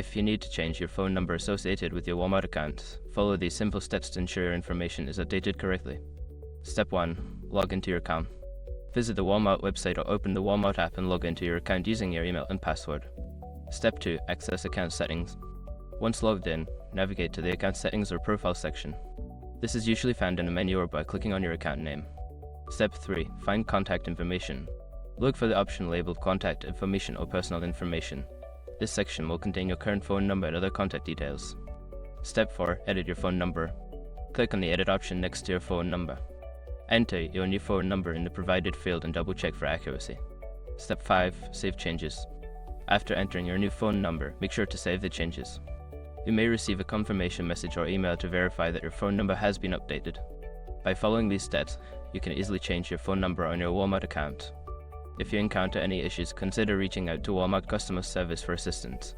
If you need to change your phone number associated with your Walmart account, follow these simple steps to ensure your information is updated correctly. Step 1. Log into your account. Visit the Walmart website or open the Walmart app and log into your account using your email and password. Step 2. Access account settings. Once logged in, navigate to the account settings or profile section. This is usually found in a menu or by clicking on your account name. Step 3. Find contact information. Look for the option labeled Contact Information or Personal Information. This section will contain your current phone number and other contact details. Step 4. Edit your phone number. Click on the Edit option next to your phone number. Enter your new phone number in the provided field and double check for accuracy. Step 5. Save changes. After entering your new phone number, make sure to save the changes. You may receive a confirmation message or email to verify that your phone number has been updated. By following these steps, you can easily change your phone number on your Walmart account. If you encounter any issues, consider reaching out to Walmart customer service for assistance.